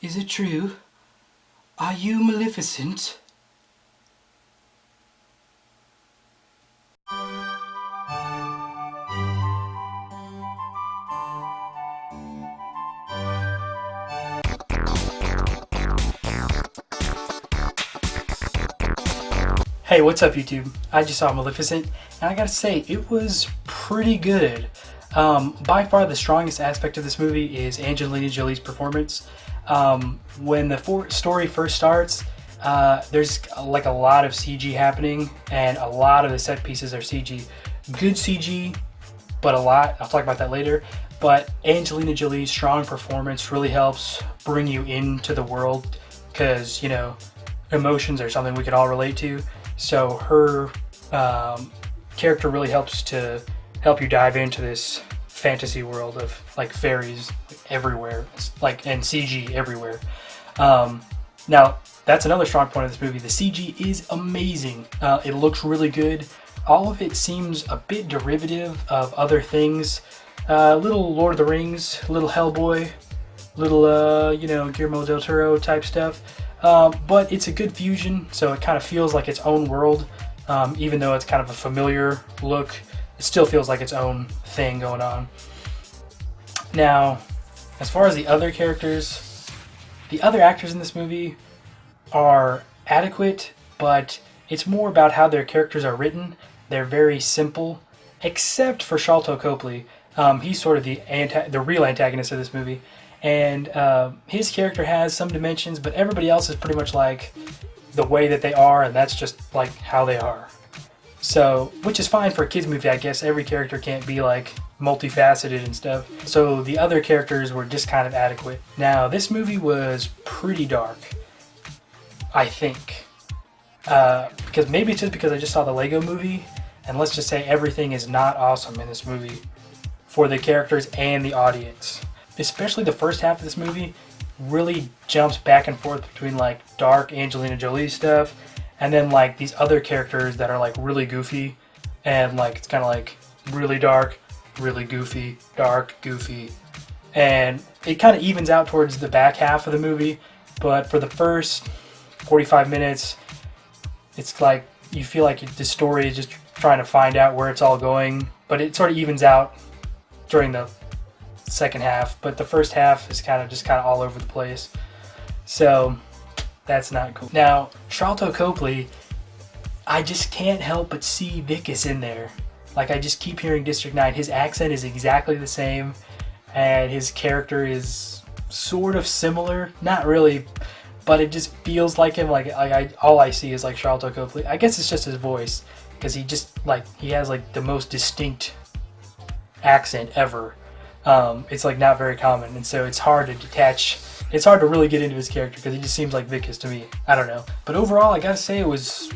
Is it true? Are you Maleficent? Hey, what's up YouTube? I just saw Maleficent, and I gotta say, it was pretty good. By far the strongest aspect of this movie is Angelina Jolie's performance. When the story first starts, there's like a lot of CG happening, and a lot of the set pieces are CG. Good CG, but a lot. I'll talk about that later. But Angelina Jolie's strong performance really helps bring you into the world, because, you know, emotions are something we can all relate to. So her character really helps to help you dive into this fantasy world of like fairies everywhere, like, and CG everywhere. Now that's another strong point of this movie. The CG is amazing. It looks really good. All of it seems a bit derivative of other things. Little Lord of the Rings, little Hellboy, little you know, Guillermo del Toro type stuff. But it's a good fusion, so it kind of feels like its own world. Even though it's kind of a familiar look, it still feels like its own thing going on. Now, as far as the other characters, the other actors in this movie are adequate, but it's more about how their characters are written. They're very simple, except for Sharlto Copley. He's sort of the real antagonist of this movie. And his character has some dimensions, but everybody else is pretty much like the way that they are, and that's just like how they are. So, which is fine for a kids movie, I guess. Every character can't be like multifaceted and stuff. So the other characters were just kind of adequate. Now, this movie was pretty dark, I think. Because maybe it's just because I just saw the Lego movie, and let's just say everything is not awesome in this movie for the characters and the audience. Especially the first half of this movie really jumps back and forth between like dark Angelina Jolie stuff and then like these other characters that are like really goofy, and like it's kind of like really dark, really goofy, dark, goofy, and it kind of evens out towards the back half of the movie. But for the first 45 minutes, it's like you feel like the story is just trying to find out where it's all going, but it sort of evens out during the second half. But the first half is kind of all over the place, so that's not cool. Now, Sharlto Copley, I just can't help but see Vicus in there. Like, I just keep hearing District 9. His accent is exactly the same, and his character is sort of similar. Not really, but it just feels like him. All I see is like Sharlto Copley. I guess it's just his voice, because he has like the most distinct accent ever. It's like not very common, and so it's hard to detach. It's hard to really get into his character because he just seems like Vicus to me. I don't know, but overall, I gotta say it was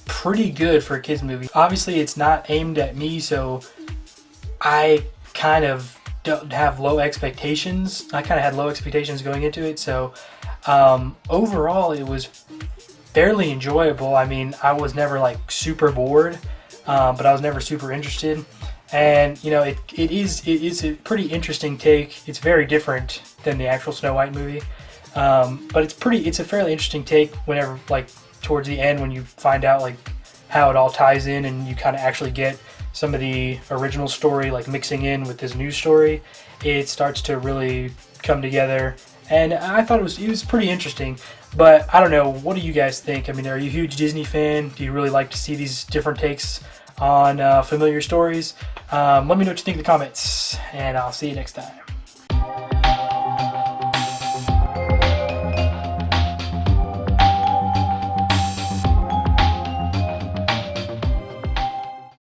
pretty good for a kids movie. Obviously, it's not aimed at me, so I kind of don't have low expectations. I kind of had low expectations going into it, so overall, it was fairly enjoyable. I mean, I was never like super bored, but I was never super interested. And you know, it is a pretty interesting take. It's very different than the actual Snow White movie, but it's a fairly interesting take whenever, like, towards the end, when you find out like how it all ties in, and you kind of actually get some of the original story like mixing in with this new story. It starts to really come together, and I thought it was pretty interesting. But I don't know, what do you guys think? I mean, are you a huge Disney fan? Do you really like to see these different takes on familiar stories? Let me know what you think in the comments, and I'll see you next time.